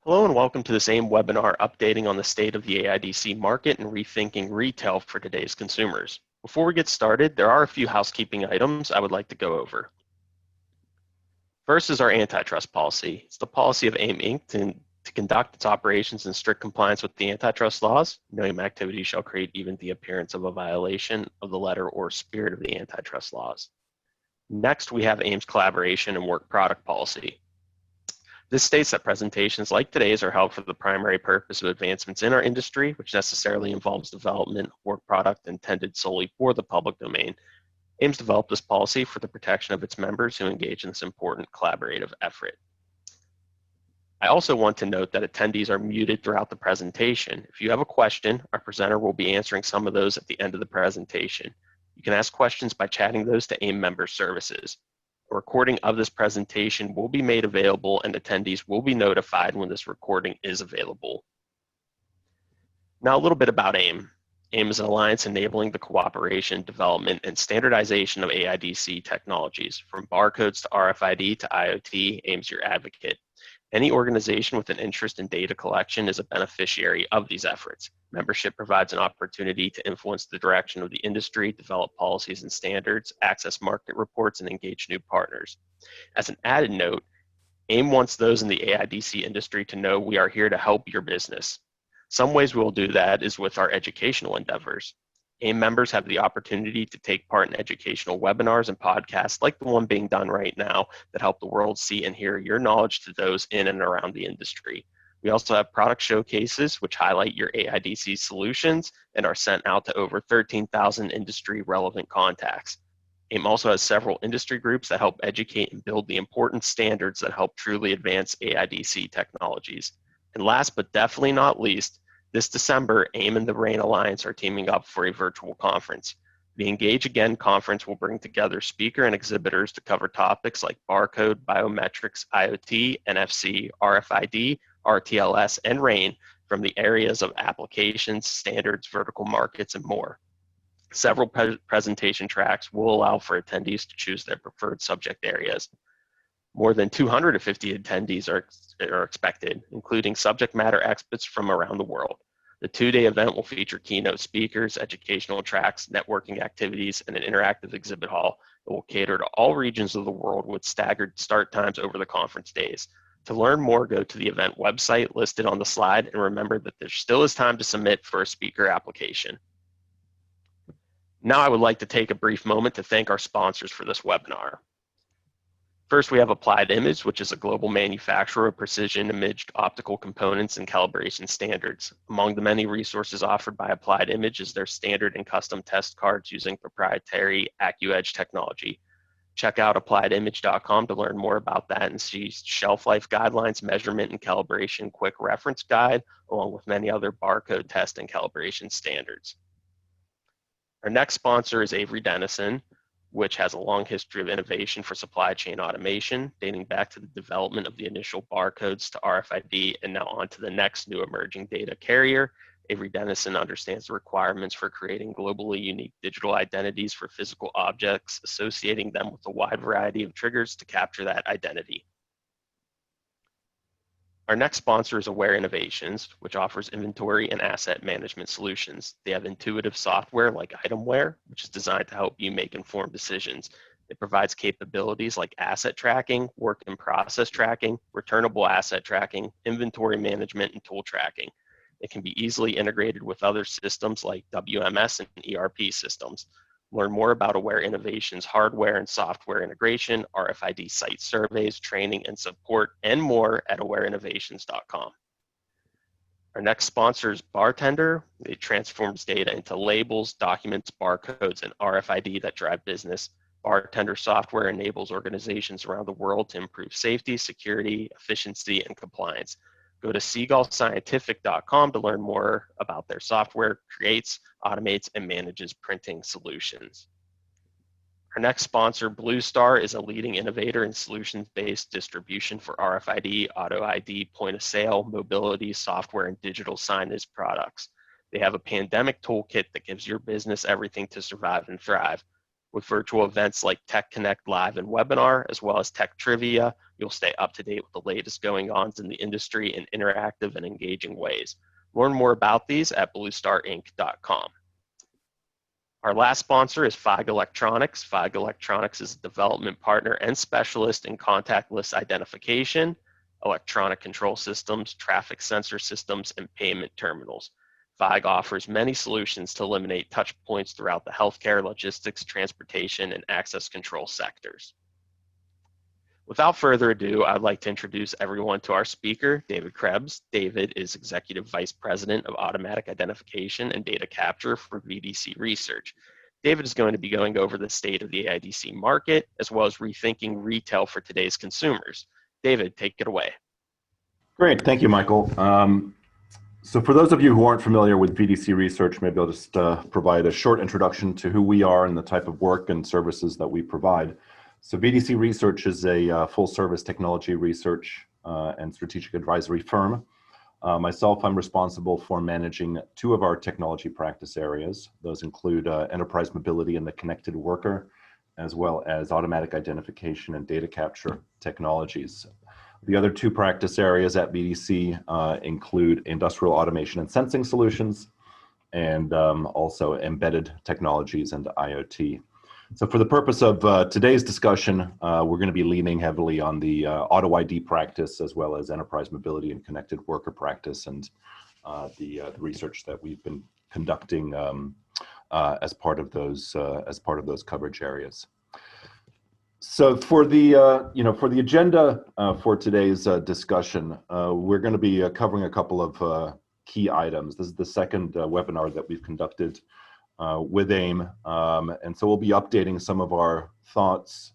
Hello and welcome to this AIM webinar updating on the state of the AIDC market and rethinking retail for today's consumers. Before we get started, there are a few housekeeping items I would like to go over. First is our antitrust policy. It's the policy of AIM Inc. to conduct its operations in strict compliance with the antitrust laws. No AIM activity shall create even the appearance of a violation of the letter or spirit of the antitrust laws. Next, we have AIM's collaboration and work product policy. This states that presentations like today's are held for the primary purpose of advancements in our industry, which necessarily involves development of work product intended solely for the public domain. AIM's developed this policy for the protection of its members who engage in this important collaborative effort. I also want to note that attendees are muted throughout the presentation. If you have a question, our presenter will be answering some of those at the end of the presentation. You can ask questions by chatting those to AIM member services. A recording of this presentation will be made available and attendees will be notified when this recording is available. Now a little bit about AIM. AIM is an alliance enabling the cooperation, development, and standardization of AIDC technologies. From barcodes to RFID to IoT, AIM's your advocate. Any organization with an interest in data collection is a beneficiary of these efforts. Membership provides an opportunity to influence the direction of the industry, develop policies and standards, access market reports, and engage new partners. As an added note, AIM wants those in the AIDC industry to know we are here to help your business. Some ways we'll do that is with our educational endeavors. AIM members have the opportunity to take part in educational webinars and podcasts like the one being done right now that help the world see and hear your knowledge to those in and around the industry. We also have product showcases which highlight your AIDC solutions and are sent out to over 13,000 industry relevant contacts. AIM also has several industry groups that help educate and build the important standards that help truly advance AIDC technologies. And last but definitely not least, this December, AIM and the RAIN Alliance are teaming up for a virtual conference. The Engage Again conference will bring together speaker and exhibitors to cover topics like barcode, biometrics, IoT, NFC, RFID, RTLS, and RAIN from the areas of applications, standards, vertical markets, and more. Several presentation tracks will allow for attendees to choose their preferred subject areas. More than 250 attendees are expected, including subject matter experts from around the world. The two-day event will feature keynote speakers, educational tracks, networking activities, and an interactive exhibit hall that will cater to all regions of the world with staggered start times over the conference days. To learn more, go to the event website listed on the slide, and remember that there still is time to submit for a speaker application. Now I would like to take a brief moment to thank our sponsors for this webinar. First, we have Applied Image, which is a global manufacturer of precision imaged optical components and calibration standards. Among the many resources offered by Applied Image is their standard and custom test cards using proprietary AccuEdge technology. Check out appliedimage.com to learn more about that and see shelf life guidelines, measurement and calibration quick reference guide, along with many other barcode test and calibration standards. Our next sponsor is Avery Dennison, which has a long history of innovation for supply chain automation, dating back to the development of the initial barcodes to RFID and now on to the next new emerging data carrier. Avery Dennison understands the requirements for creating globally unique digital identities for physical objects, associating them with a wide variety of triggers to capture that identity. Our next sponsor is Aware Innovations, which offers inventory and asset management solutions. They have intuitive software like Itemware, which is designed to help you make informed decisions. It provides capabilities like asset tracking, work in process tracking, returnable asset tracking, inventory management, and tool tracking. It can be easily integrated with other systems like WMS and ERP systems. Learn more about Aware Innovations hardware and software integration, RFID site surveys, training and support, and more at awareinnovations.com. Our next sponsor is Bartender. It transforms data into labels, documents, barcodes, and RFID that drive business. Bartender software enables organizations around the world to improve safety, security, efficiency, and compliance. Go to seagullscientific.com to learn more about their software, creates, automates, and manages printing solutions. Our next sponsor, Blue Star, is a leading innovator in solutions-based distribution for RFID, AutoID, point of sale, mobility, software, and digital signage products. They have a pandemic toolkit that gives your business everything to survive and thrive. With virtual events like Tech Connect Live and Webinar, as well as Tech Trivia, you'll stay up to date with the latest going-ons in the industry in interactive and engaging ways. Learn more about these at bluestarinc.com. Our last sponsor is FIG Electronics. FIG Electronics is a development partner and specialist in contactless identification, electronic control systems, traffic sensor systems, and payment terminals. FIG offers many solutions to eliminate touch points throughout the healthcare, logistics, transportation, and access control sectors. Without further ado, I'd like to introduce everyone to our speaker, David Krebs. David is Executive Vice President of Automatic Identification and Data Capture for VDC Research. David is going to be going over the state of the AIDC market, as well as rethinking retail for today's consumers. David, take it away. Great, thank you, Michael. So for those of you who aren't familiar with VDC Research, maybe I'll just provide a short introduction to who we are and the type of work and services that we provide. So VDC Research is a full-service technology research and strategic advisory firm. Myself, I'm responsible for managing two of our technology practice areas. Those include enterprise mobility and the connected worker, as well as automatic identification and data capture technologies. The other two practice areas at VDC include industrial automation and sensing solutions, and also embedded technologies and IoT. So for the purpose of today's discussion, we're going to be leaning heavily on the AutoID practice, as well as enterprise mobility and connected worker practice, and the research that we've been conducting as part of those coverage areas. So for the for the agenda for today's discussion, we're going to be covering a couple of key items. This is the second webinar that we've conducted with AIM, and so we'll be updating some of our thoughts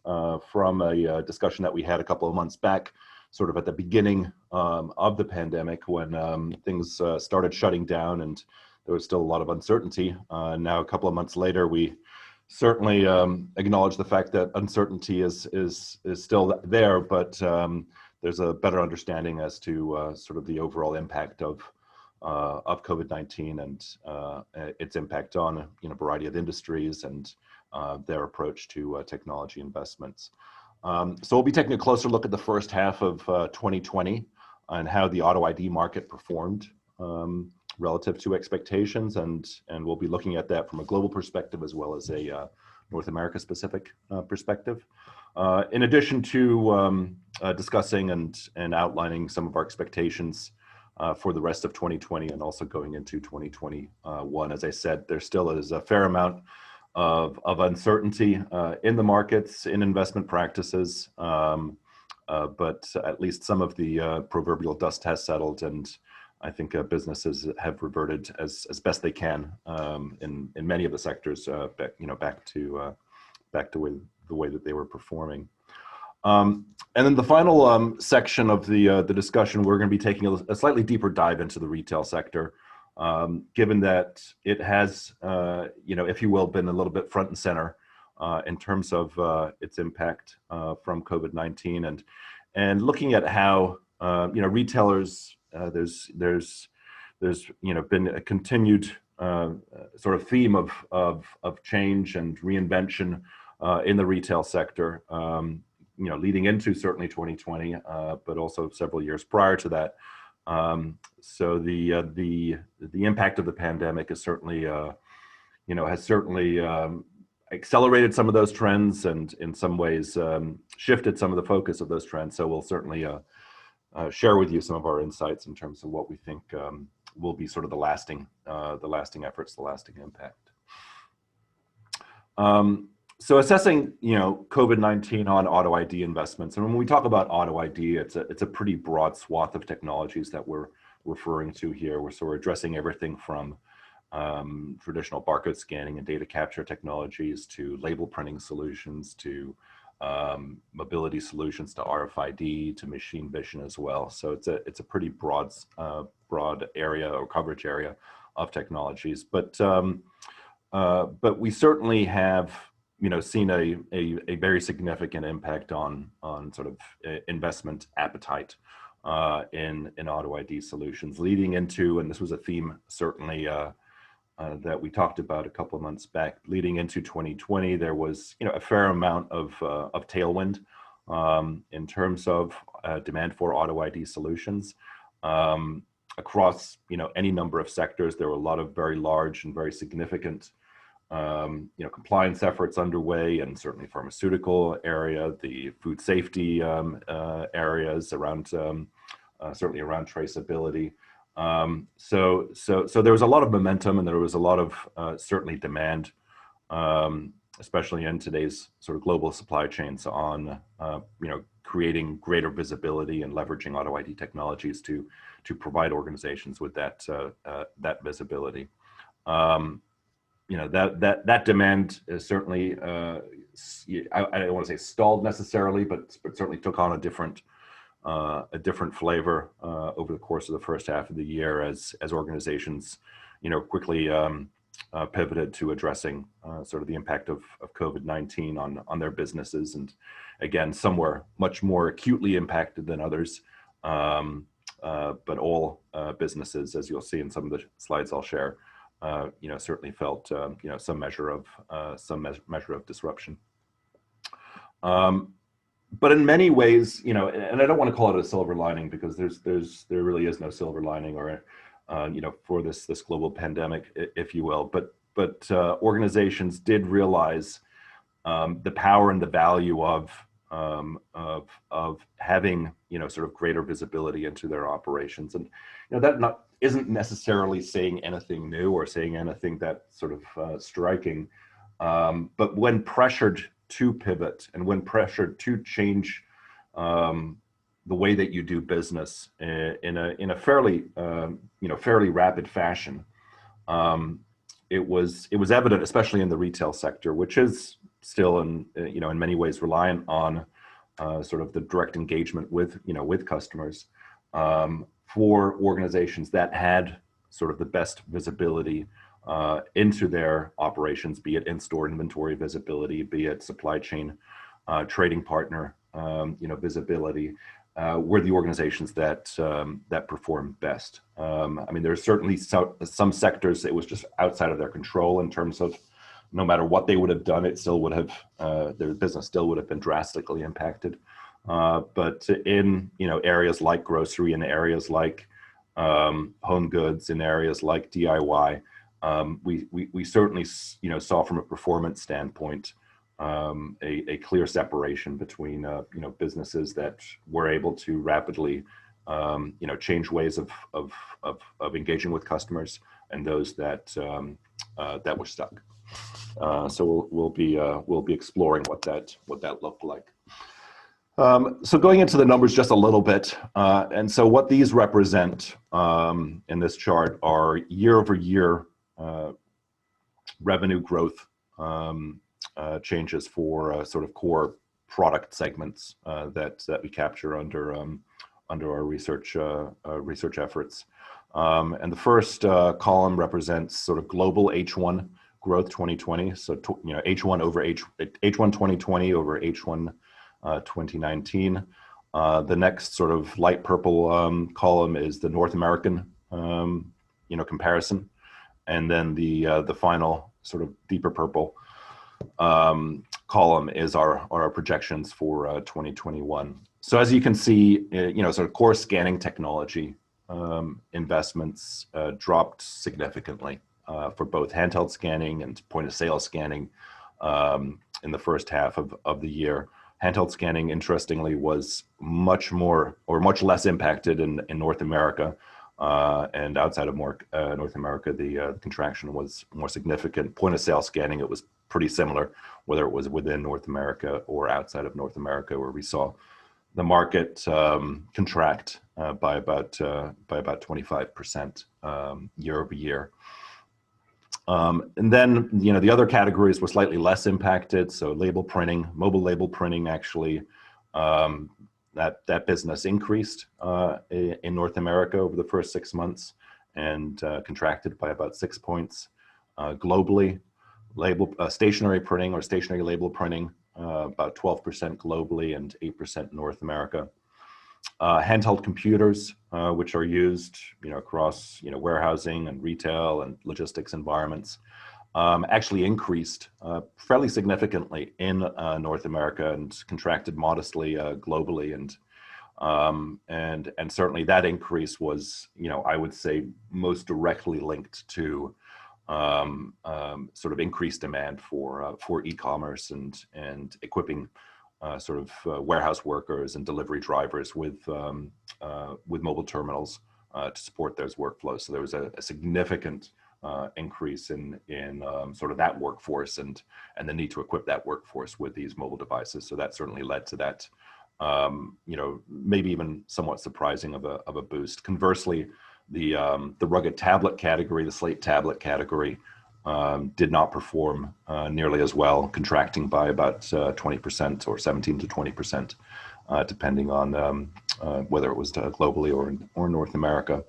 from a discussion that we had a couple of months back, sort of at the beginning of the pandemic, when things started shutting down and there was still a lot of uncertainty. Now, a couple of months later, we certainly acknowledge the fact that uncertainty is still there, but there's a better understanding as to sort of the overall impact of COVID-19 and its impact on a variety of industries and their approach to technology investments. So we'll be taking a closer look at the first half of 2020 and how the AutoID market performed relative to expectations, and we'll be looking at that from a global perspective as well as a North America specific perspective. In addition to discussing and outlining some of our expectations for the rest of 2020 and also going into 2021. As I said, there still is a fair amount of uncertainty in the markets, in investment practices, but at least some of the proverbial dust has settled, and I think businesses have reverted as best they can in many of the sectors back to the way that they were performing. And then the final section of the discussion, we're going to be taking a slightly deeper dive into the retail sector, given that it has, if you will, been a little bit front and center in terms of its impact from COVID-19, and looking at how retailers, there's been a continued sort of theme of change and reinvention in the retail sector. Leading into certainly 2020, but also several years prior to that. So the impact of the pandemic is certainly, has certainly accelerated some of those trends, and in some ways shifted some of the focus of those trends. So we'll certainly share with you some of our insights in terms of what we think will be sort of the lasting efforts, the lasting impact. So assessing, COVID-19 on AutoID investments, and when we talk about AutoID, it's a pretty broad swath of technologies that we're referring to here. We're addressing everything from traditional barcode scanning and data capture technologies to label printing solutions to mobility solutions to RFID to machine vision as well. So it's a pretty broad area or coverage area of technologies, but we certainly have seen a very significant impact on sort of investment appetite in AutoID solutions, leading into, and this was a theme certainly that we talked about a couple of months back. Leading into 2020, there was a fair amount of tailwind in terms of demand for AutoID solutions across any number of sectors. There were a lot of very large and very significant compliance efforts underway, and certainly pharmaceutical area, the food safety areas around certainly around traceability. So there was a lot of momentum, and there was a lot of certainly demand, especially in today's sort of global supply chains, on creating greater visibility and leveraging AutoID technologies to provide organizations with that visibility. That demand is certainly I don't want to say stalled necessarily, but certainly took on a different flavor over the course of the first half of the year as organizations quickly pivoted to addressing sort of the impact of COVID-19 on their businesses, and again, some were much more acutely impacted than others, but all businesses, as you'll see in some of the slides I'll share, certainly felt some measure of disruption. But in many ways, and I don't want to call it a silver lining, because there really is no silver lining, or for this global pandemic, if you will. But organizations did realize the power and the value of having sort of greater visibility into their operations, and that isn't necessarily saying anything new or saying anything that sort of striking, but when pressured to pivot and when pressured to change the way that you do business in a fairly fairly rapid fashion, it was evident, especially in the retail sector, which is still in many ways reliant on sort of the direct engagement with customers, for organizations that had sort of the best visibility into their operations, be it in-store inventory visibility, be it supply chain trading partner visibility, were the organizations that performed best. I mean, there's certainly some sectors it was just outside of their control in terms of no matter what they would have done, it still would have their business still would have been drastically impacted. But in areas like grocery, in areas like home goods, in areas like DIY, we certainly saw from a performance standpoint a clear separation between businesses that were able to rapidly change ways of engaging with customers, and those that were stuck. So we'll be exploring what that looked like. So going into the numbers just a little bit, and so what these represent in this chart are year-over-year revenue growth changes for sort of core product segments that we capture under our research efforts. And the first column represents sort of global H1 growth 2020. So H1 over H1 2020 over H1 2019. The next sort of light purple column is the North American comparison, and then the final sort of deeper purple column is our projections for 2021. So as you can see, sort of core scanning technology investments dropped significantly for both handheld scanning and point of sale scanning in the first half of the year. Handheld scanning, interestingly, was much less impacted in North America, and outside of North America, the contraction was more significant. Point of sale scanning, it was pretty similar, whether it was within North America or outside of North America, where we saw the market contract by about 25% year over year. And then the other categories were slightly less impacted. So label printing, mobile label printing, actually, that business increased in North America over the first 6 months and contracted by about 6 points. Globally, stationary printing or stationary label printing, about 12% globally and 8% North America. Handheld computers, which are used, across, warehousing and retail and logistics environments, actually increased fairly significantly in North America and contracted modestly globally. And certainly that increase was, I would say, most directly linked to sort of increased demand for e-commerce and equipping warehouse workers and delivery drivers with mobile terminals to support those workflows. So there was a significant increase in sort of that workforce and the need to equip that workforce with these mobile devices. So that certainly led to that, maybe even somewhat surprising of a boost. Conversely, the rugged tablet category, the slate tablet category, did not perform nearly as well, contracting by about 20% or 17 to 20%, depending on whether it was globally or North America.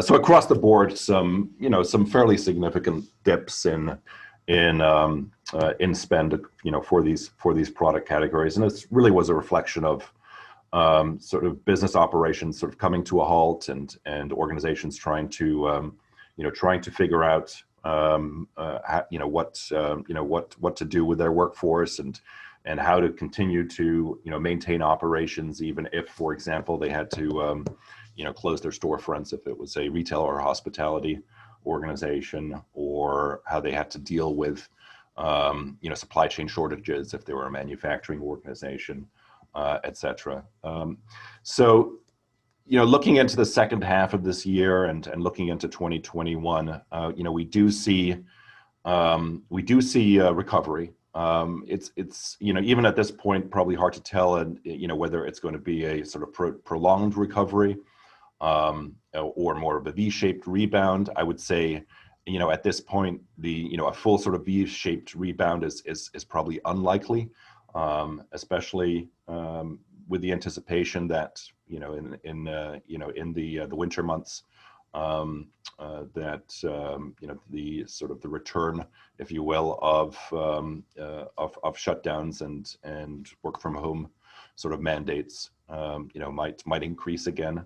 So across the board, some fairly significant dips in spend, for these product categories, and this really was a reflection of sort of business operations sort of coming to a halt, and organizations trying to figure out what to do with their workforce and how to continue to maintain operations, even if, for example, they had to close their storefronts if it was a retail or hospitality organization, or how they had to deal with supply chain shortages if they were a manufacturing organization, et cetera. So looking into the second half of this year and looking into 2021, we do see recovery. It's even at this point probably hard to tell, whether it's going to be a sort of prolonged recovery, or more of a V-shaped rebound. I would say, at this point, a full sort of V-shaped rebound is probably unlikely, especially with the anticipation that in the winter months, that the sort of the return, if you will, of shutdowns and work from home sort of mandates, might increase again,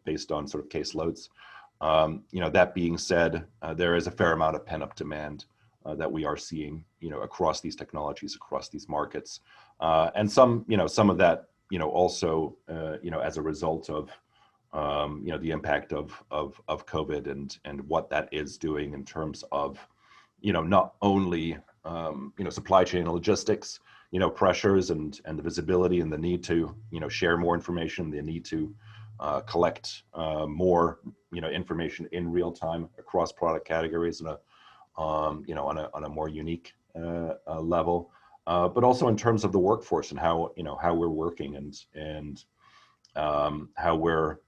based on sort of caseloads. That being said, there is a fair amount of pent-up demand that we are seeing, across these technologies, across these markets, and some of that, also, as a result of, the impact of COVID and what that is doing in terms of, not only, supply chain and logistics, pressures and the visibility and the need to, share more information, the need to collect more, information in real time across product categories and on a more unique level, but also in terms of the workforce and how we're working and how we're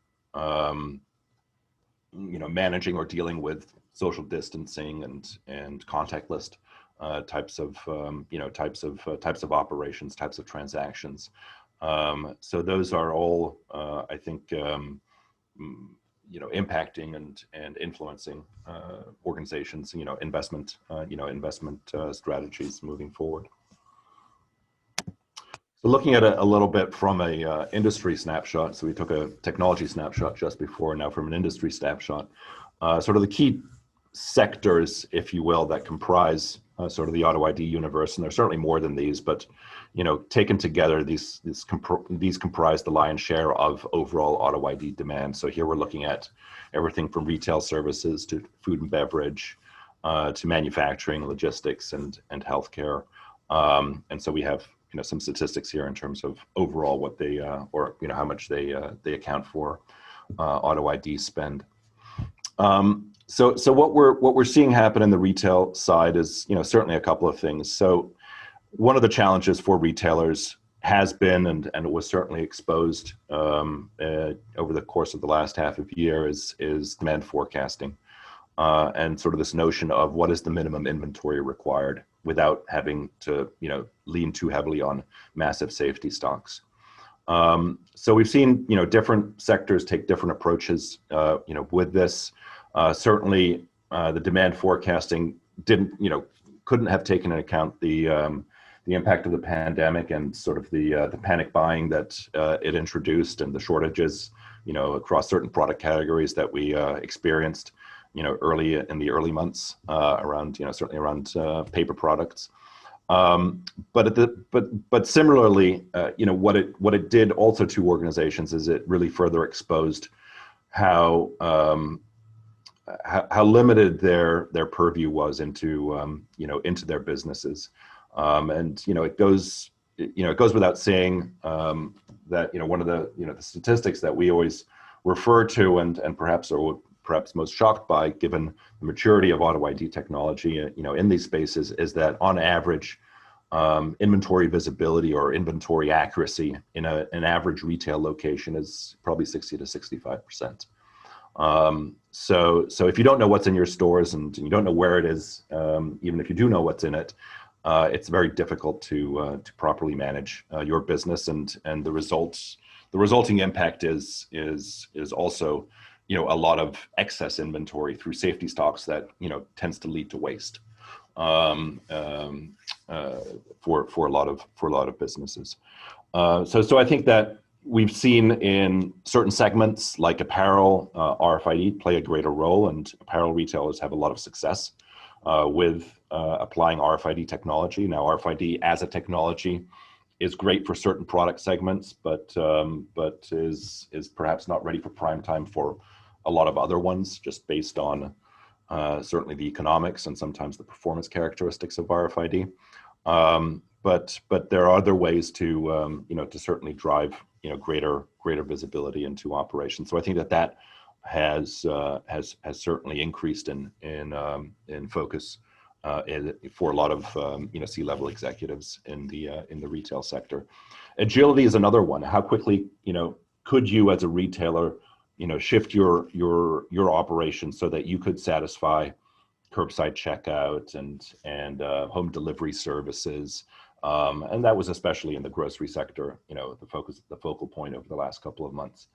managing or dealing with social distancing and contactless types of operations, types of transactions. So those are all, I think, impacting and influencing organizations, investment strategies moving forward. So looking at it a little bit from a industry snapshot, so we took a technology snapshot just before, now from an industry snapshot, sort of the key sectors, if you will, that comprise sort of the AutoID universe, and there's certainly more than these, but taken together, these comprise the lion's share of overall AutoID demand. So here we're looking at everything from retail services to food and beverage, to manufacturing, logistics, and healthcare. And so we have some statistics here in terms of overall what they or how much they account for AutoID spend. So what we're seeing happen in the retail side is certainly a couple of things. So one of the challenges for retailers has been, and it was certainly exposed over the course of the last half of the year, is demand forecasting, and sort of this notion of what is the minimum inventory required without having to lean too heavily on massive safety stocks. So we've seen different sectors take different approaches with this. Certainly, the demand forecasting couldn't have taken into account the the impact of the pandemic and sort of the panic buying that it introduced, and the shortages, across certain product categories that we experienced, early in the early months, around, certainly around paper products. But similarly, what it did also to organizations is it really further exposed how limited their purview was into into their businesses, and it goes without saying that one of the the statistics that we always refer to, and perhaps most shocked by, given the maturity of AutoID technology in these spaces, is that on average, inventory visibility or inventory accuracy in an average retail location is probably 60 to 65%. So if you don't know what's in your stores and you don't know where it is, even if you do know what's in it, it's very difficult to properly manage your business, and the resulting impact is also a lot of excess inventory through safety stocks that tends to lead to waste for a lot of businesses. So I think that we've seen in certain segments like apparel, RFID play a greater role, and apparel retailers have a lot of success with applying RFID technology. Now, RFID as a technology is great for certain product segments, but is perhaps not ready for prime time for a lot of other ones, just based on certainly the economics and sometimes the performance characteristics of RFID. But there are other ways to to certainly drive greater visibility into operations. So I think that has certainly increased in focus for a lot of C-level executives in the retail sector. Agility is another one. How quickly could you, as a retailer, shift your operation so that you could satisfy curbside checkout and home delivery services, and that was especially in the grocery sector, the focal point over the last couple of months.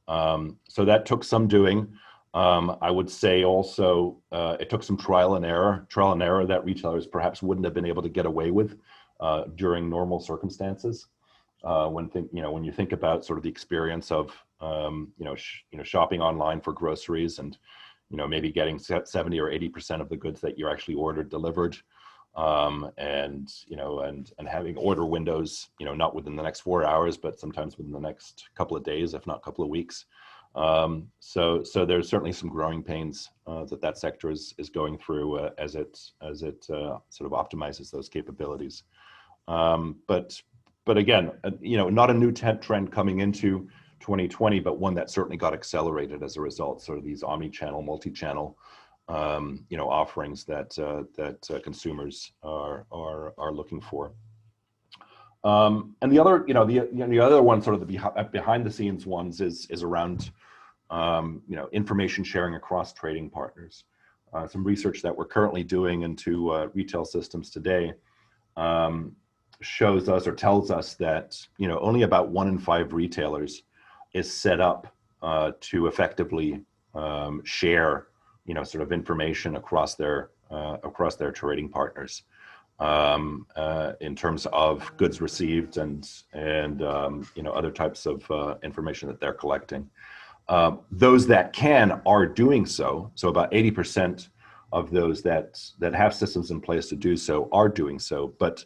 So that took some doing. I would say also it took some trial and error that retailers perhaps wouldn't have been able to get away with during normal circumstances. When you think about sort of the experience of shopping online for groceries, and maybe getting 70 or 80% of the goods that you actually ordered delivered, and having order windows, not within the next 4 hours, but sometimes within the next couple of days, if not a couple of weeks. So there's certainly some growing pains that sector is going through as it sort of optimizes those capabilities. But again, not a new trend coming into 2020, but one that certainly got accelerated as a result. Sort of these omni-channel, multi-channel, offerings that consumers are looking for. And the other, the other one, sort of the behind the scenes ones, is around information sharing across trading partners. Some research that we're currently doing into retail systems today shows us, or tells us, that only about 1 in 5 retailers is set up to effectively share sort of information across their trading partners, in terms of goods received and other types of information that they're collecting. Those that are doing so. So about 80% of those that have systems in place to do so are doing so, but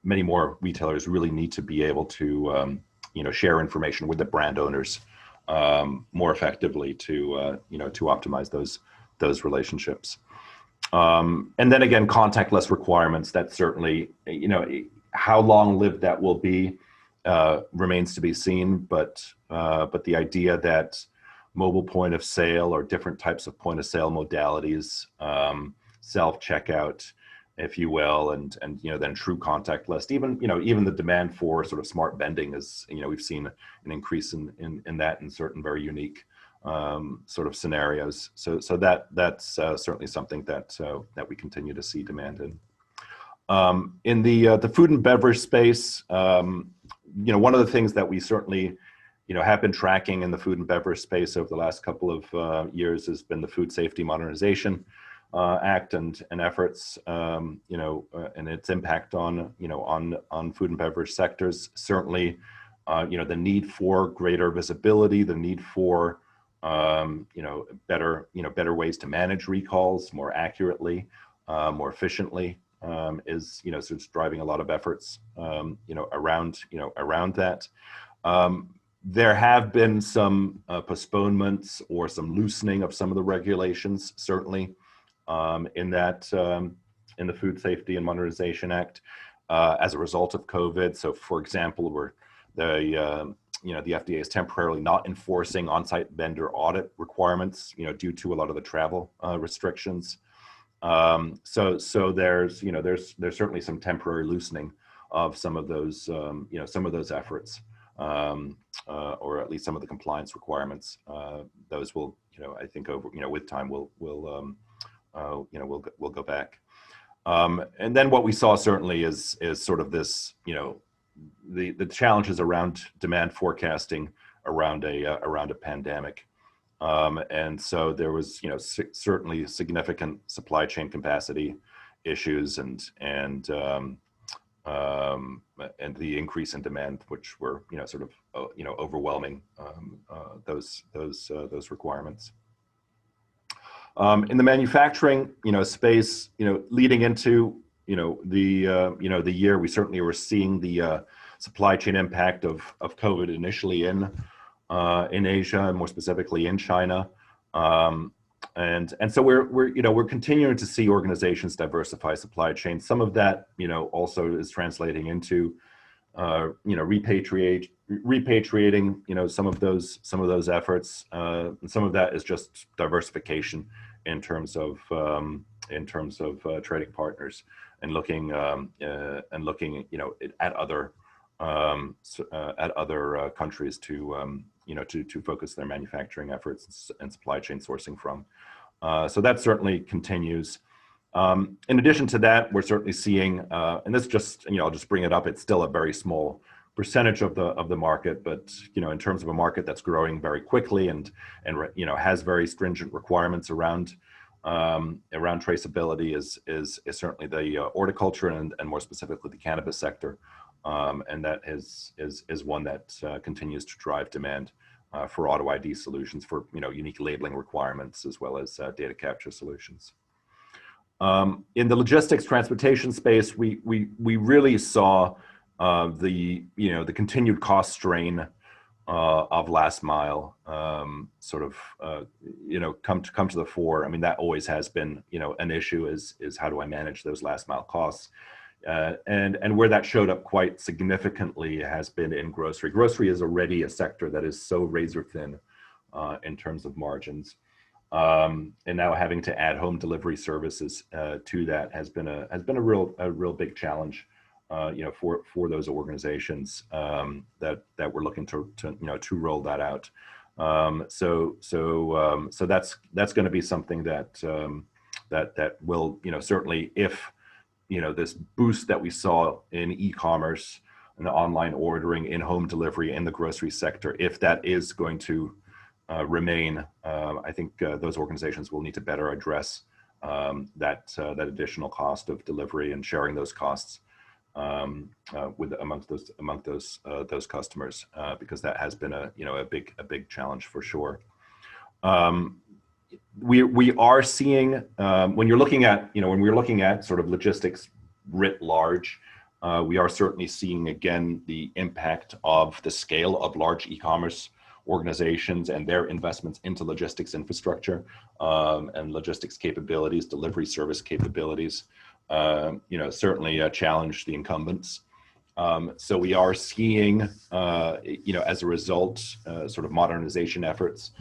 many more retailers really need to be able to share information with the brand owners more effectively to optimize those relationships. And then again, contactless requirements. That certainly, how long-lived that will be remains to be seen. But the idea that mobile point of sale, or different types of point of sale modalities, self-checkout, if you will, and then true contactless, even the demand for sort of smart vending is, we've seen an increase in that in certain very unique sort of scenarios. So that's certainly something that we continue to see demand in. In the food and beverage space, one of the things that we certainly have been tracking in the food and beverage space over the last couple of years has been the food safety modernization. Act and efforts, and its impact on, on food and beverage sectors. Certainly, the need for greater visibility, the need for, better ways to manage recalls more accurately, more efficiently, is, sort of driving a lot of efforts, around that. There have been some postponements or some loosening of some of the regulations, certainly, in the Food Safety and Modernization Act, as a result of COVID. So, for example, the FDA is temporarily not enforcing on-site vendor audit requirements, due to a lot of the travel restrictions. So there's certainly some temporary loosening of some of those efforts, or at least some of the compliance requirements. Those will, I think over, with time we'll go back. And then what we saw certainly is sort of this, the challenges around demand forecasting around a pandemic. And so there was, certainly significant supply chain capacity issues and the increase in demand, which were, sort of, overwhelming those requirements. In the manufacturing, space, leading into, the year, we certainly were seeing the supply chain impact of COVID initially in Asia, and more specifically in China. And so we're continuing to see organizations diversify supply chains. Some of that, also is translating into, repatriating, some of those efforts. And some of that is just diversification in terms of trading partners, and looking, at other countries to, to focus their manufacturing efforts and supply chain sourcing from. So that certainly continues. In addition to that, we're certainly seeing, and this just, I'll just bring it up, it's still a very small percentage of the market, but, in terms of a market that's growing very quickly and has very stringent requirements around traceability is certainly the horticulture and more specifically the cannabis sector. And that is one that continues to drive demand for AutoID solutions, for unique labeling requirements, as well as data capture solutions. In the logistics transportation space, we really saw the continued cost strain of last mile sort of come to the fore. I mean, that always has been an issue, is how do I manage those last mile costs? And where that showed up quite significantly has been in grocery. Grocery is already a sector that is so razor thin in terms of margins, and now having to add home delivery services to that has been a real big challenge, for those organizations that were looking to roll that out. So that's going to be something that will, certainly, if this boost that we saw in e-commerce and the online ordering, in home delivery, in the grocery sector, if that is going to remain, I think those organizations will need to better address that additional cost of delivery and sharing those costs amongst those customers, because that has been a big challenge for sure. We are seeing, when we're looking at sort of logistics writ large, we are certainly seeing again the impact of the scale of large e-commerce organizations and their investments into logistics infrastructure, and logistics capabilities, delivery service capabilities, certainly challenge the incumbents. So we are seeing, as a result, sort of modernization efforts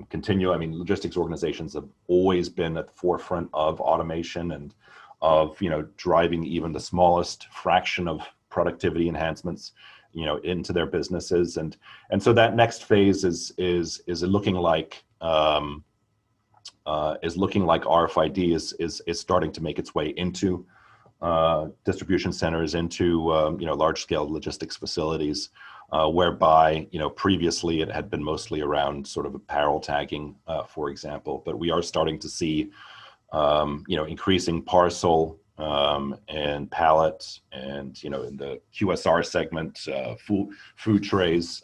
continue. I mean, logistics organizations have always been at the forefront of automation and of, driving even the smallest fraction of productivity enhancements, into their businesses. And so that next phase is looking like RFID is starting to make its way into distribution centers, into large scale logistics facilities, whereby previously it had been mostly around sort of apparel tagging, for example. But we are starting to see increasing parcel and pallet, and in the QSR segment, food trays,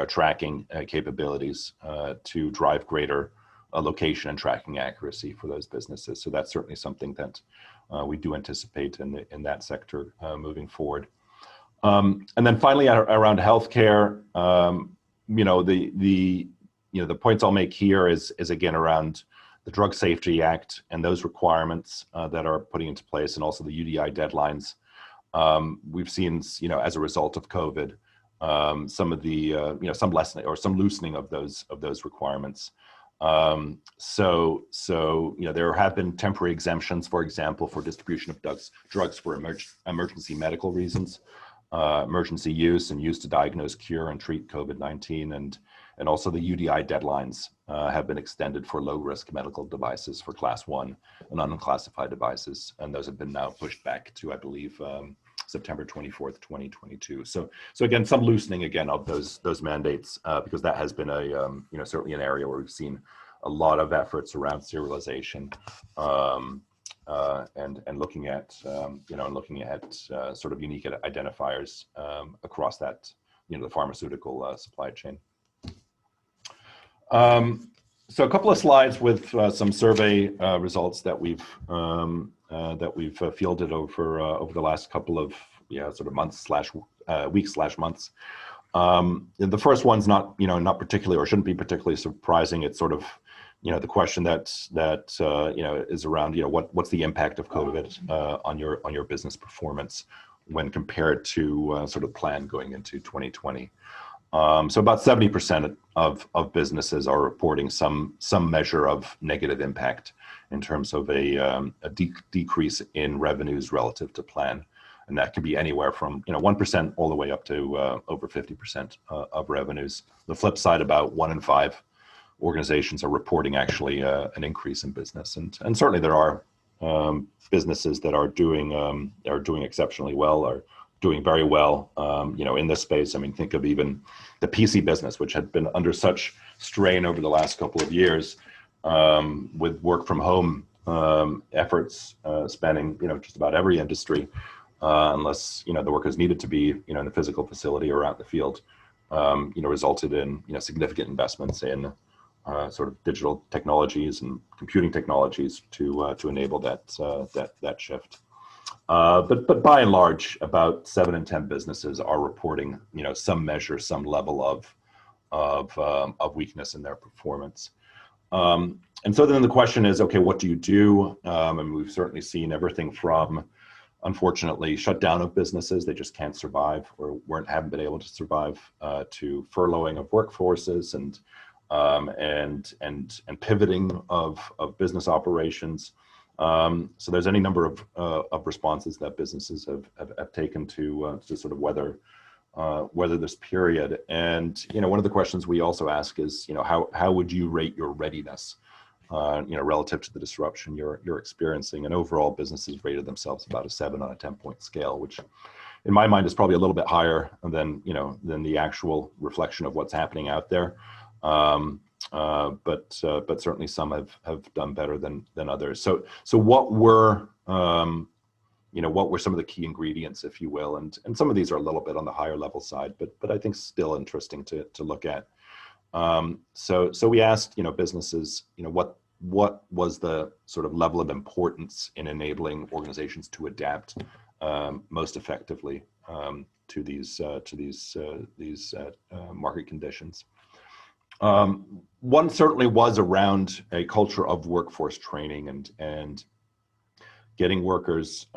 tracking capabilities to drive greater location and tracking accuracy for those businesses. So that's certainly something that we do anticipate in that sector moving forward. And then finally, around healthcare, the points I'll make here is again around the Drug Safety Act and those requirements that are putting into place, and also the UDI deadlines. We've seen, as a result of COVID, some of the, some lessening or some loosening of those requirements. So there have been temporary exemptions, for example, for distribution of drugs for emergency medical reasons, emergency use and use to diagnose, cure, and treat COVID-19, and also the UDI deadlines have been extended for low-risk medical devices for Class 1 and unclassified devices, and those have been now pushed back to, I believe, September 24th, 2022. So again, some loosening again of those mandates, because that has been a certainly an area where we've seen a lot of efforts around serialization and looking at sort of unique identifiers across that the pharmaceutical supply chain. So a couple of slides with some survey results that we've fielded over the last couple of sort of months weeks months. The first one's not particularly, or shouldn't be particularly surprising. It's sort of the question that is around what's the impact of COVID on your business performance when compared to sort of plan going into 2020. So about 70% of businesses are reporting some measure of negative impact in terms of a decrease in revenues relative to plan. And that could be anywhere from 1% all the way up to over 50% of revenues. The flip side, about 1 in 5 organizations are reporting actually an increase in business. And certainly there are businesses that are doing exceptionally well, or doing very well, in this space. I mean, think of even the PC business, which had been under such strain over the last couple of years, with work from home efforts spanning, just about every industry, unless, the workers needed to be, in the physical facility or out in the field, resulted in, significant investments in sort of digital technologies and computing technologies to enable that shift. But by and large, about 7 in 10 businesses are reporting, some measure, some level of weakness in their performance. And so then the question is, okay, what do you do? And we've certainly seen everything from, unfortunately, shutdown of businesses, they just can't survive or haven't been able to survive, to furloughing of workforces and pivoting of business operations. So there's any number of responses that businesses have taken to sort of weather this period. And one of the questions we also ask is, how would you rate your readiness, relative to the disruption you're experiencing? And overall, businesses rated themselves about a 7 on a 10-point scale, which in my mind is probably a little bit higher than the actual reflection of what's happening out there. But certainly some have done better than others. So what were some of the key ingredients, if you will, and some of these are a little bit on the higher level side, but I think still interesting to look at. So we asked businesses, what was the sort of level of importance in enabling organizations to adapt most effectively to these market conditions. One certainly was around a culture of workforce training and getting workers,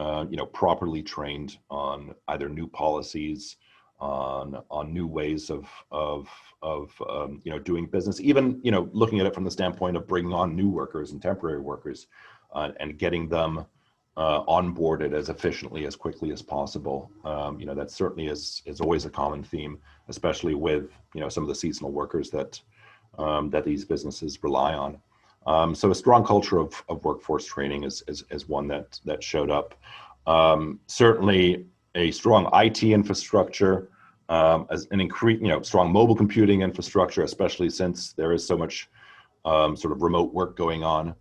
properly trained on either new policies, on new ways of doing business. Even looking at it from the standpoint of bringing on new workers and temporary workers, and getting them onboarded as efficiently, as quickly as possible. That certainly is always a common theme, especially with some of the seasonal workers that these businesses rely on. So a strong culture of workforce training is one that showed up. Certainly a strong IT infrastructure, as an strong mobile computing infrastructure, especially since there is so much sort of remote work going on.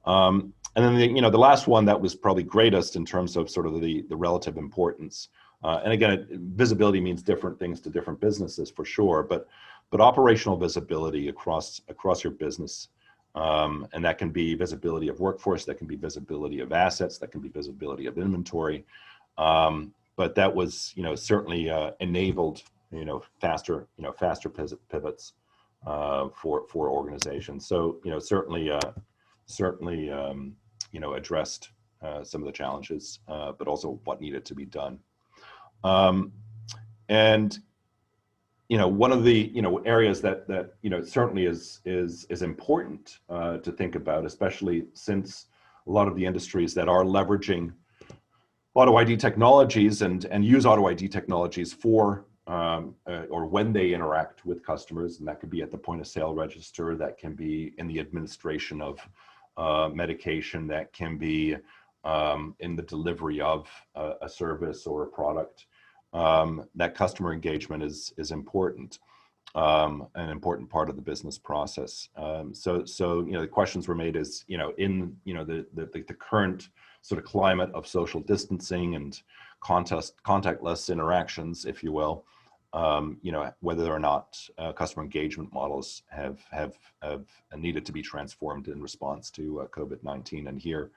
And then the last one that was probably greatest in terms of sort of the relative importance. And again, visibility means different things to different businesses for sure, but operational visibility across your business, and that can be visibility of workforce, that can be visibility of assets, that can be visibility of inventory. But that was certainly enabled faster pivots for organizations. So certainly addressed some of the challenges, but also what needed to be done. And one of the areas that certainly is important to think about, especially since a lot of the industries that are leveraging AutoID technologies and use AutoID technologies for or when they interact with customers, and that could be at the point of sale register, that can be in the administration of medication, that can be in the delivery of a service or a product. That customer engagement is important, an important part of the business process. So the questions were made is in the current sort of climate of social distancing and contactless interactions, if you will, whether or not customer engagement models have needed to be transformed in response to COVID-19. And here,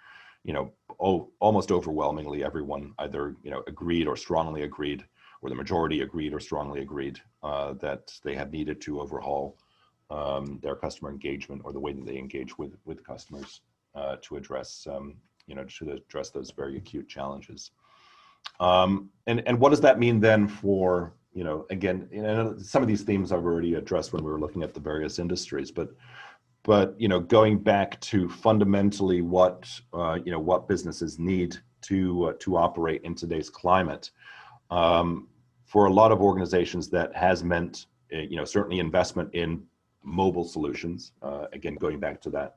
almost overwhelmingly, everyone either agreed or strongly agreed, or the majority agreed or strongly agreed that they have needed to overhaul their customer engagement or the way that they engage with customers to address those very acute challenges. And what does that mean then for again, some of these themes I've already addressed when we were looking at the various industries, but going back to fundamentally what businesses need to operate in today's climate. For a lot of organizations, that has meant certainly investment in mobile solutions. Again, going back to that,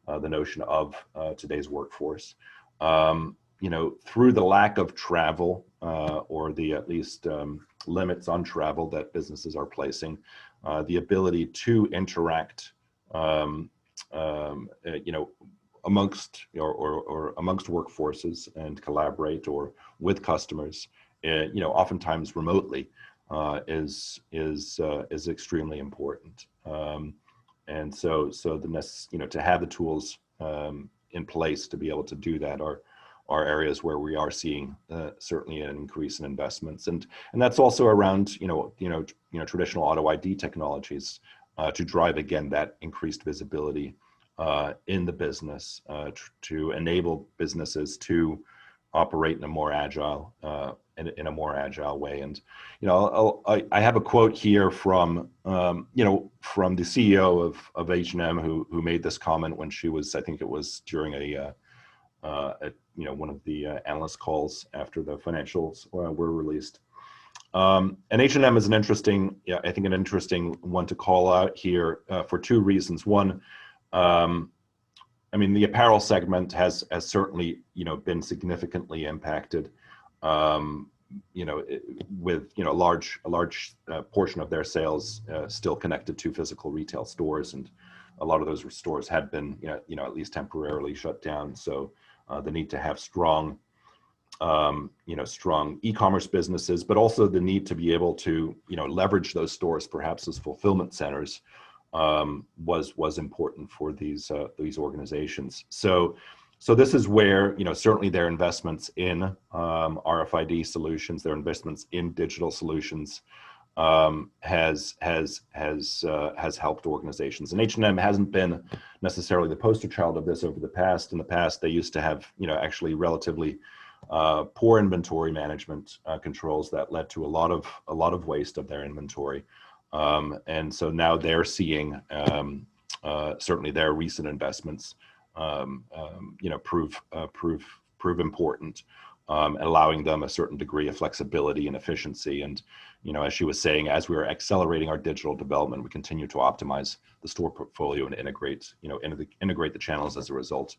the notion of today's workforce. Through the lack of travel or the at least limits on travel that businesses are placing, the ability to interact amongst amongst workforces and collaborate or with customers, oftentimes remotely, is extremely important. And so to have the tools in place to be able to do that are areas where we are seeing certainly an increase in investments, and that's also around traditional AutoID technologies to drive again that increased visibility in the business, to enable businesses to operate in a more agile way. And I have a quote here from from the CEO of H&M who made this comment when she was, I think it was during one of the analyst calls after the financials were released. And H&M is an interesting one to call out here for two reasons. One, the apparel segment has certainly been significantly impacted, with a large portion of their sales still connected to physical retail stores, and a lot of those stores had been at least temporarily shut down. So the need to have strong e-commerce businesses, but also the need to be able to leverage those stores perhaps as fulfillment centers was important for these organizations. So this is where certainly their investments in RFID solutions, their investments in digital solutions has helped organizations. And H&M hasn't been necessarily the poster child of this over the past. In the past, they used to have actually relatively poor inventory management controls that led to a lot of waste of their inventory. And so now they're seeing certainly their recent investments prove important, allowing them a certain degree of flexibility and efficiency. And as she was saying, as we are accelerating our digital development, we continue to optimize the store portfolio and integrate the channels as a result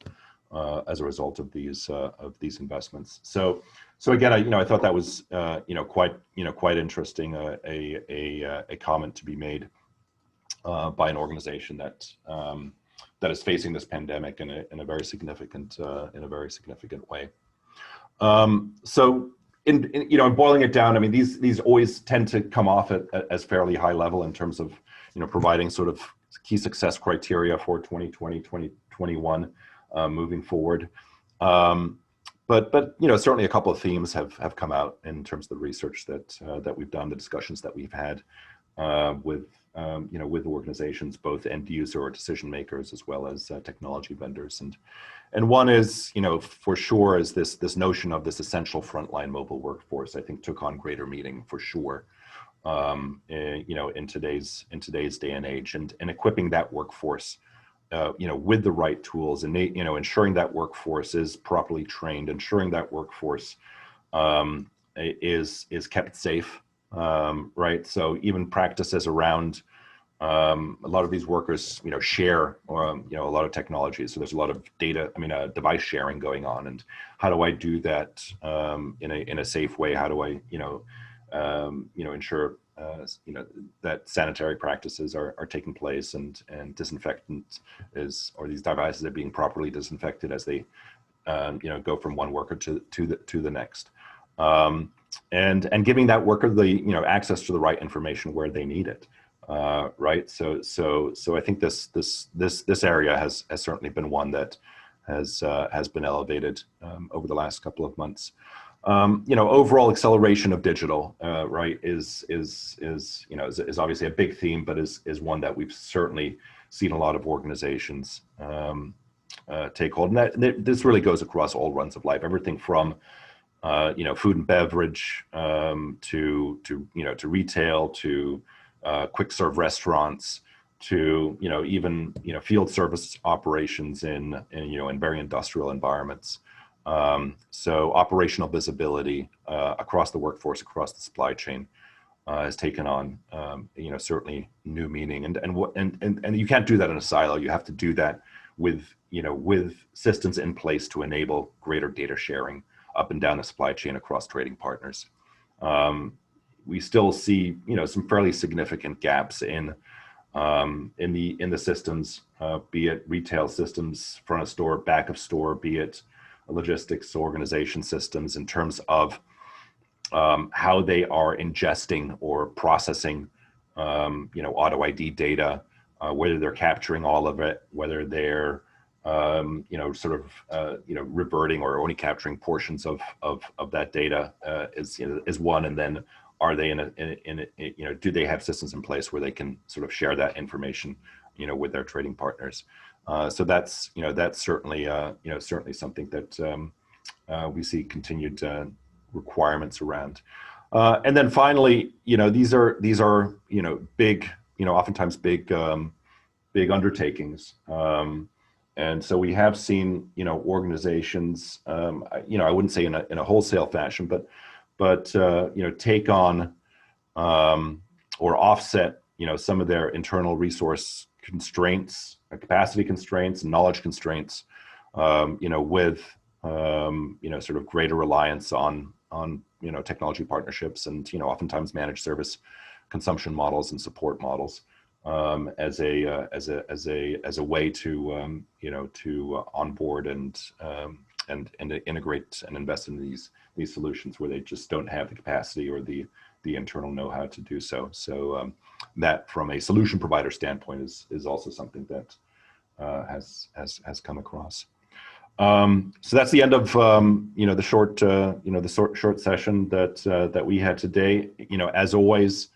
of these investments. So again, I thought that was quite interesting, a comment to be made by an organization that that is facing this pandemic in a very significant way. So in boiling it down, I mean, these always tend to come off as fairly high level in terms of providing sort of key success criteria for 2020, 2021 moving forward. But certainly a couple of themes have come out in terms of the research that we've done, the discussions that we've had with organizations, both end user or decision makers, as well as technology vendors. And one is, for sure, is this notion of this essential frontline mobile workforce. I think took on greater meaning for sure, in today's day and age, and equipping that workforce, with the right tools, and ensuring that workforce is properly trained, ensuring that workforce is kept safe, right? So even practices around a lot of these workers, share, a lot of technologies. So there's a lot of data, device sharing going on. And how do I do that in a safe way? How do I, ensure, that sanitary practices are taking place, and disinfectant or these devices are being properly disinfected as they, go from one worker to the next. And giving that worker the, access to the right information where they need it. Right. So I think this area has certainly been one that has been elevated over the last couple of months. Overall acceleration of digital, right, is obviously a big theme, but is one that we've certainly seen a lot of organizations take hold. And this really goes across all runs of life, everything from food and beverage to retail, to quick serve restaurants, to even field service operations in very industrial environments. So operational visibility across the workforce, across the supply chain, has taken on certainly new meaning. And you can't do that in a silo. You have to do that with systems in place to enable greater data sharing up and down the supply chain across trading partners. We still see some fairly significant gaps in the systems, be it retail systems, front of store, back of store, be it logistics organization systems, in terms of how they are ingesting or processing AutoID data, whether they're capturing all of it, whether they're reverting or only capturing portions of that data is one. And then are they do they have systems in place where they can sort of share that information, with their trading partners? So that's certainly something that we see continued requirements around. And then finally, these are big, oftentimes big undertakings. And so we have seen, organizations, I wouldn't say in a wholesale fashion, but take on or offset, some of their internal resource constraints, capacity constraints, knowledge constraints, with sort of greater reliance on technology partnerships, and oftentimes managed service consumption models and support models, as a way to to onboard and integrate and invest in these solutions where they just don't have the capacity or the internal know-how to do so. So that, from a solution provider standpoint, is also something that has come across. So that's the end of the short session that we had today. As always,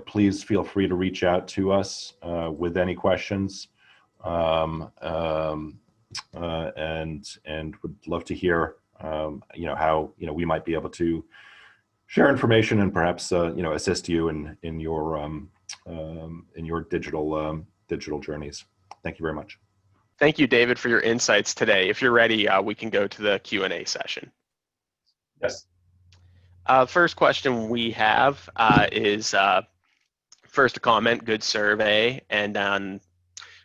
please feel free to reach out to us with any questions, and would love to hear how we might be able to share information and perhaps assist you in your digital journeys. Thank you very much. Thank you, David, for your insights today. If you're ready, we can go to the Q&A session. Yes. First question we have is first a comment, good survey, and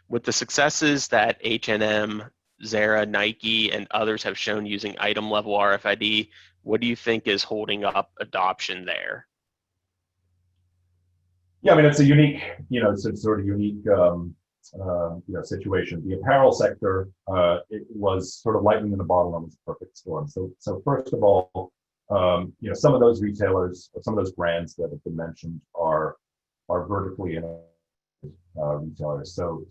with the successes that H&M, Zara, Nike, and others have shown using item level RFID, what do you think is holding up adoption there? Yeah, I mean, it's a unique, it's a sort of unique situation. The apparel sector, it was sort of lightning in the bottle and was a perfect storm. So first of all, some of those retailers, or some of those brands that have been mentioned are vertically integrated retailers. So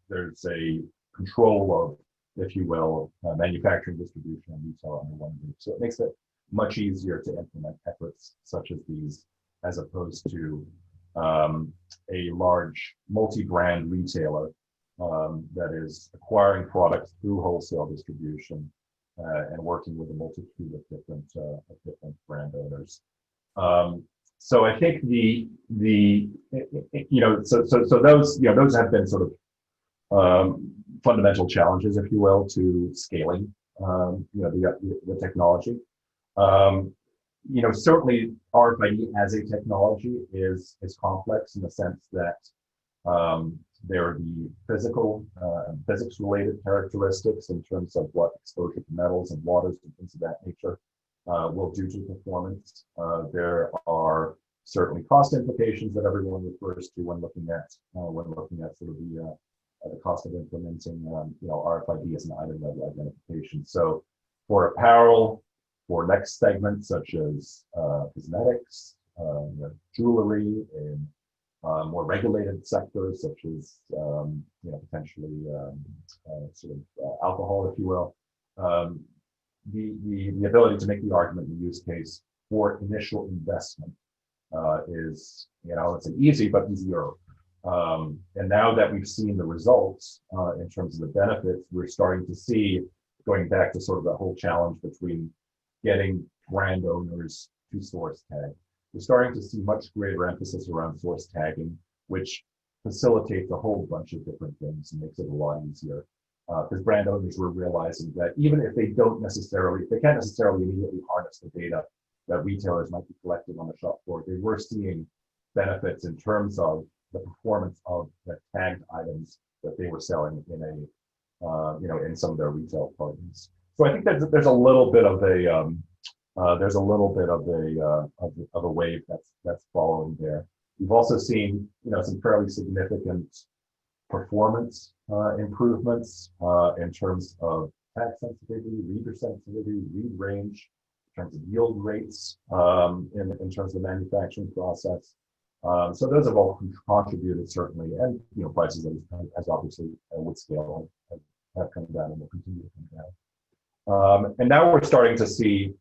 there's a control of, if you will, manufacturing, distribution, and retail under one roof. So it makes it much easier to implement efforts such as these, as opposed to a large multi-brand retailer that is acquiring products through wholesale distribution and working with a multitude of different brand owners. So I think those have been sort of fundamental challenges, if you will, to scaling the technology. Certainly RFID as a technology is complex in the sense that there are the physics-related characteristics in terms of what exposure to metals and waters and things of that nature will do to performance. There are certainly cost implications that everyone refers to when looking at sort of the cost of implementing RFID as an item level identification. So for apparel, for next segments such as cosmetics, jewelry, and more regulated sectors such as potentially sort of alcohol, if you will, the ability to make the argument in the use case for initial investment is, it's an easy but easier. And now that we've seen the results in terms of the benefits, we're starting to see, going back to sort of the whole challenge between getting brand owners to source tag. We're starting to see much greater emphasis around source tagging, which facilitates a whole bunch of different things and makes it a lot easier. Because brand owners were realizing that even if they can't necessarily immediately harness the data that retailers might be collecting on the shop floor, they were seeing benefits in terms of the performance of the tagged items that they were selling in some of their retail partners. So I think there's a little bit of a wave that's following there. We've also seen some fairly significant performance improvements in terms of tag sensitivity, reader sensitivity, read range, in terms of yield rates, in terms of the manufacturing process. So those have all contributed certainly, and prices as obviously with scale have come down and will continue to come down. And now we're starting to see,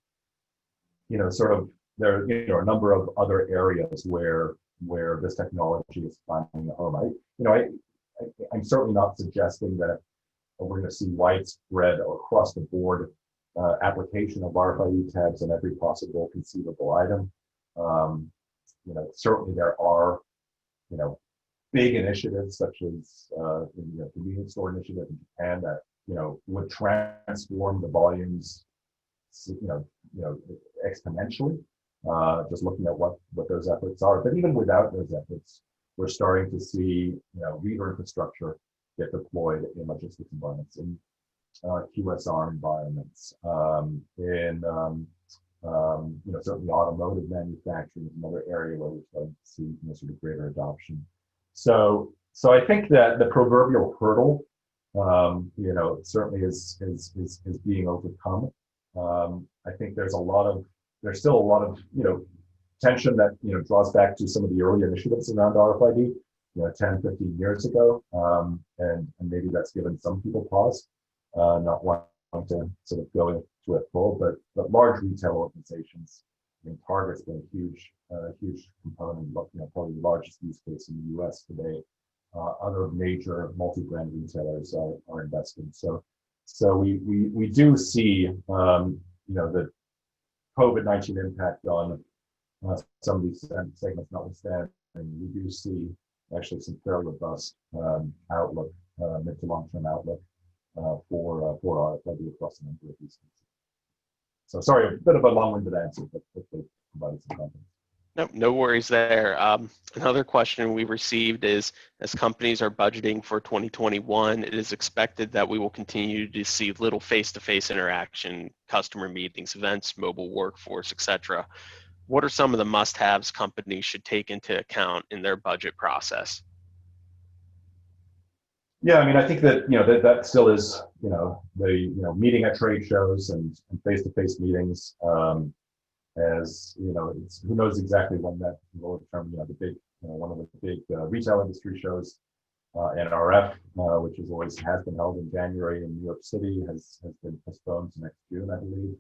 sort of there are a number of other areas where this technology is finding a home. I'm certainly not suggesting that we're going to see widespread or across the board application of RFID tags in every possible conceivable item. Certainly there are, big initiatives such as the convenience store initiative in Japan that would transform the volumes, exponentially. Just looking at what those efforts are, but even without those efforts, we're starting to see reader infrastructure get deployed in logistics environments, in QSR environments, certainly automotive manufacturing is another area where we're starting to see sort of greater adoption. So I think that the proverbial hurdle, certainly is being overcome. I think there's still a lot of tension that draws back to some of the early initiatives around RFID 10, 15 years ago, and maybe that's given some people pause, not wanting to sort of go into it full, but large retail organizations, Target's been a huge component, probably the largest use case in the US today. Other major multi-brand retailers are investing. So we do see the COVID-19 impact on some of these segments notwithstanding. We do see actually some fairly robust outlook, mid to long-term outlook for RFID across a number of these things. So sorry, a bit of a long-winded answer, but hopefully provided some context. No worries there. Another question we received is, as companies are budgeting for 2021, it is expected that we will continue to see little face-to-face interaction, customer meetings, events, mobile workforce, etc. What are some of the must-haves companies should take into account in their budget process? Yeah, I mean, I think that that still is the meeting at trade shows and face-to-face meetings. As it's, who knows exactly when that will determine. The big one of the big retail industry shows, NRF, which is always has been held in January in New York City, has been postponed to next June, I believe.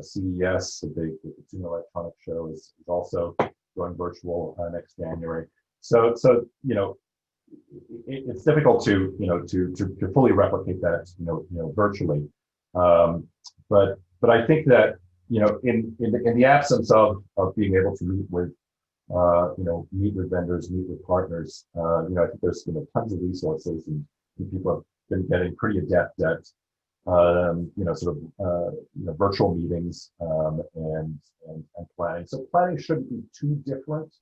CES, the big consumer electronics show, is also going virtual next January. So it's difficult to fully replicate that virtually. But I think that in the absence of being able to meet with meet with vendors, meet with partners, I think there's tons of resources, and people have been getting pretty adept at virtual meetings, and planning. So planning shouldn't be too different.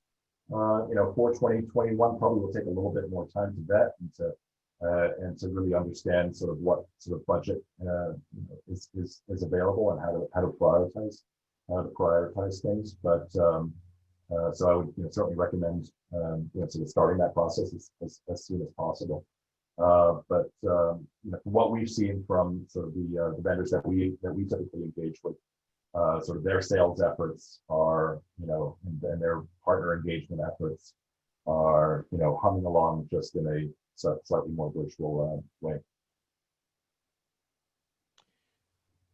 For 2021, probably will take a little bit more time to vet and to really understand sort of what sort of budget is available and how to prioritize things. But so I would certainly recommend sort of starting that process as soon as possible. But from what we've seen from sort of the vendors that we typically engage with, sort of their sales efforts are, and their partner engagement efforts are, humming along just in a slightly more virtual way.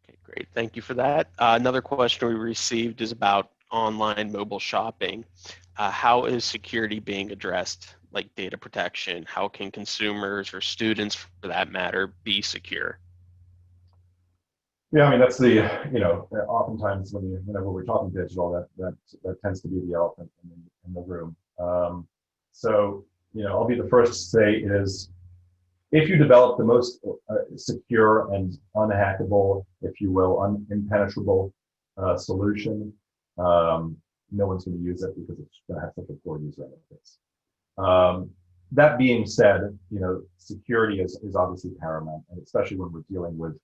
Okay, great. Thank you for that. Another question we received is about online mobile shopping. How is security being addressed, like data protection? How can consumers or students, for that matter, be secure? Yeah, I mean, that's the, oftentimes whenever we're talking digital, that tends to be the elephant in the room. So, I'll be the first to say is, if you develop the most secure and unhackable, if you will, impenetrable solution, no one's going to use it because it's going to have such a poor user interface. That being said, security is obviously paramount, and especially when we're dealing with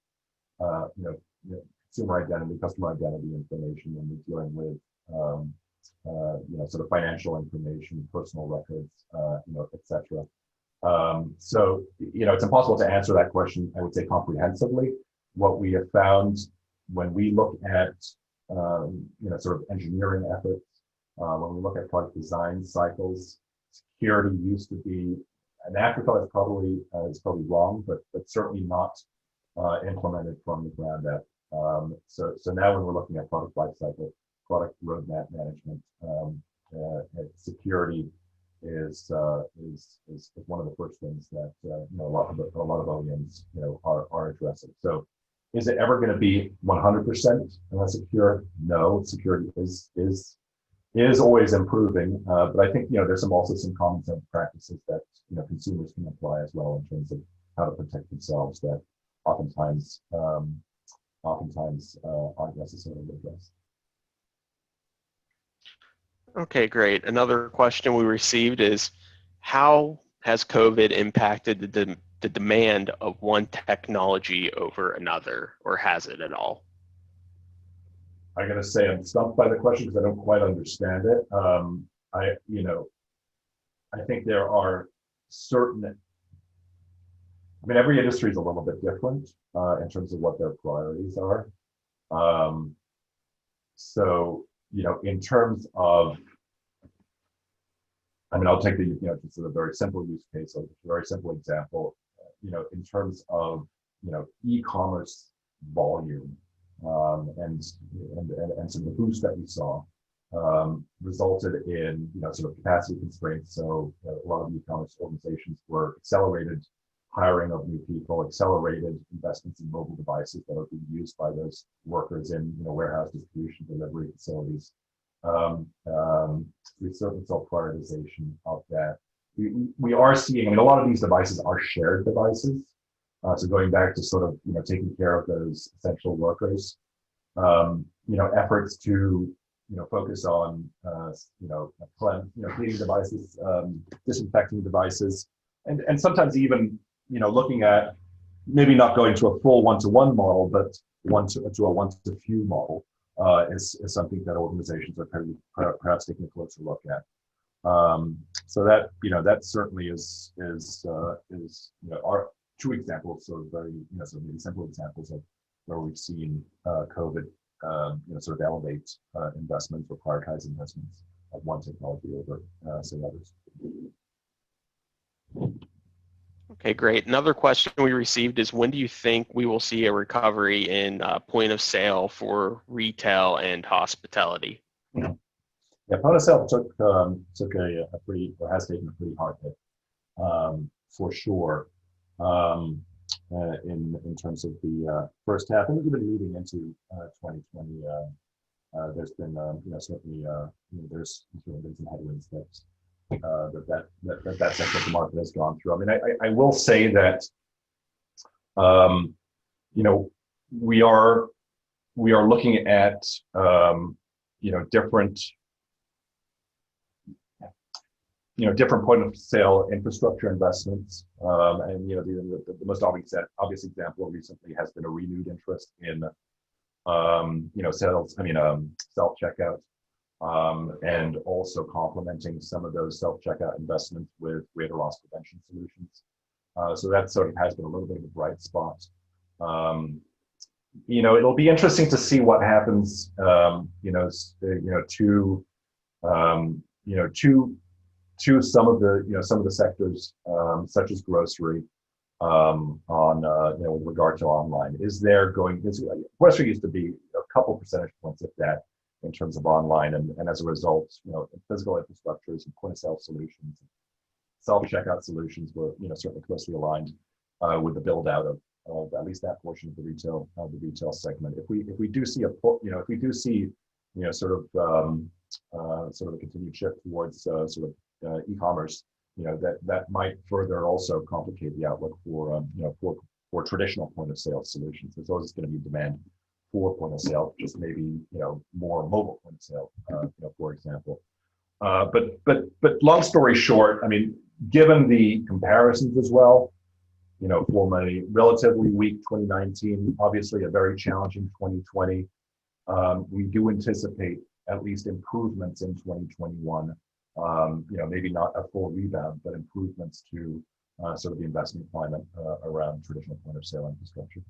consumer identity, customer identity information, when we're dealing with sort of financial information, personal records, etc. So it's impossible to answer that question, I would say, comprehensively. What we have found when we look at sort of engineering efforts, when we look at product design cycles, security used to be an afterthought. Is probably wrong, but certainly not implemented from the ground up. So now when we're looking at product lifecycle, product roadmap management, security is one of the first things that a lot of OEMs are addressing. So is it ever going to be 100% secure? No, security is always improving, but I think there's also some common sense practices that consumers can apply as well in terms of how to protect themselves that oftentimes aren't necessarily addressed. Okay, great. Another question we received is, how has COVID impacted the demand of one technology over another, or has it at all? I got to say, I'm stumped by the question because I don't quite understand it. I think there are certain, every industry is a little bit different in terms of what their priorities are. So, in terms of, I'll take the, just a very simple use case, a very simple example, in terms of, e-commerce volume, and some of the boost that we saw resulted in, sort of capacity constraints. So a lot of e-commerce organizations were accelerated hiring of new people, accelerated investments in mobile devices that are being used by those workers in warehouse, distribution, delivery facilities. We certainly saw prioritization of that. We are seeing, a lot of these devices are shared devices. So going back to sort of taking care of those essential workers, efforts to focus on cleaning devices, disinfecting devices, and sometimes even looking at maybe not going to a full one-to-one model, but to a one-to-few model is something that organizations are perhaps taking a closer look at. So that, that certainly is our two examples, sort of very, sort of maybe simple examples of where we've seen COVID, sort of elevate investments or prioritize investments of one technology over, say, others. Okay, great. Another question we received is, when do you think we will see a recovery in point of sale for retail and hospitality? Yeah, point of sale took a pretty, or has taken a pretty hard hit, for sure, in terms of the first half, and even leading into 2020. There's been, certainly, there's some headwinds that sector of the market has gone through. I mean, I will say that, we are looking at, different point of sale infrastructure investments, and the most obvious example recently has been a renewed interest in self checkout, and also complementing some of those self checkout investments with greater loss prevention solutions. So that sort of has been a little bit of a bright spot. It'll be interesting to see what happens, to some of the sectors, such as grocery, with regard to online. Grocery used to be a couple percentage points of that in terms of online, and as a result, physical infrastructures and point of sale solutions, self-checkout solutions were certainly closely aligned with the build out of at least that portion of the retail segment. If we do see sort of a continued shift towards e-commerce, that might further also complicate the outlook for traditional point of sale solutions. There's always going to be demand for point of sale, just maybe more mobile point of sale, for example. But long story short, I mean, given the comparisons as well, for a relatively weak 2019, obviously a very challenging 2020, we do anticipate at least improvements in 2021. Maybe not a full rebound, but improvements to sort of the investment climate around traditional point of sale infrastructure.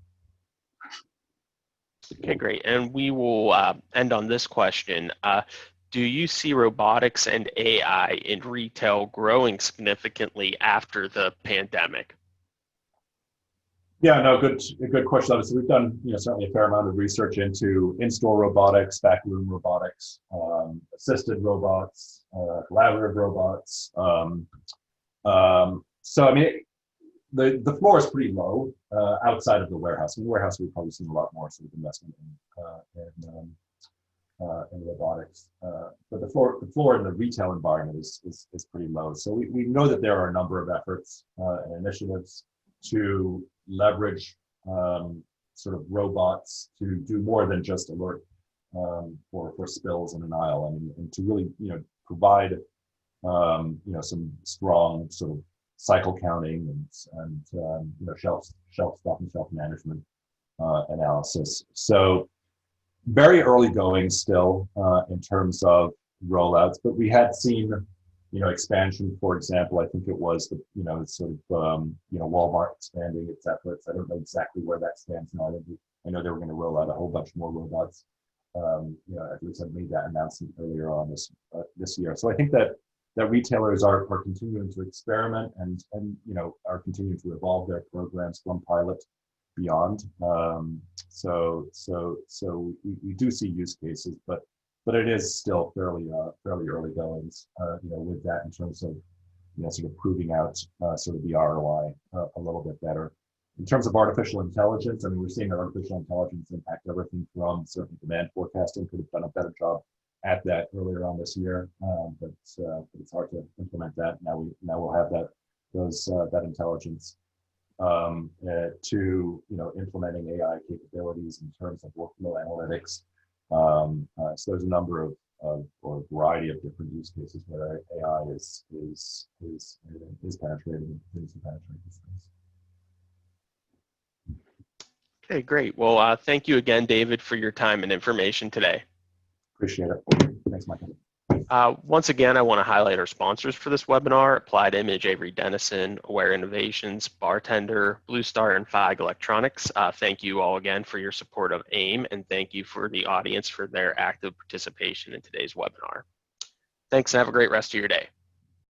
Okay, great. And we will end on this question. Do you see robotics and AI in retail growing significantly after the pandemic? Yeah, no, good question. Obviously, we've done certainly a fair amount of research into in-store robotics, backroom robotics, assisted robots, collaborative robots. So I mean, the floor is pretty low outside of the warehouse. In the warehouse, we've probably seen a lot more sort of investment in robotics, but the floor in the retail environment is pretty low. So we know that there are a number of efforts and initiatives to leverage sort of robots to do more than just alert for spills in an aisle. I mean, and to really provide some strong sort of cycle counting and shelf stock and shelf management analysis. So very early going still in terms of rollouts, but we had seen expansion. For example, I think it was Walmart expanding its efforts. I don't know exactly where that stands now. I know they were going to roll out a whole bunch more robots. At least I made that announcement earlier on this year. So I think that retailers are continuing to experiment and are continuing to evolve their programs from pilot beyond. So we do see use cases, but it is still fairly early goings, with that in terms of sort of proving out sort of the ROI a little bit better. In terms of artificial intelligence, I mean, we're seeing that artificial intelligence impact everything from certain demand forecasting. Could have done a better job at that earlier on this year, but it's hard to implement that. Now we'll have that intelligence to implementing AI capabilities in terms of workflow analytics. So there's a number of or a variety of different use cases where AI is penetrating these space. Okay, great. Well, thank you again, David, for your time and information today. Appreciate it. Thanks, Michael. Once again, I want to highlight our sponsors for this webinar: Applied Image, Avery Dennison, Aware Innovations, Bartender, Blue Star, and FIG Electronics. Thank you all again for your support of AIM, and thank you for the audience for their active participation in today's webinar. Thanks, and have a great rest of your day.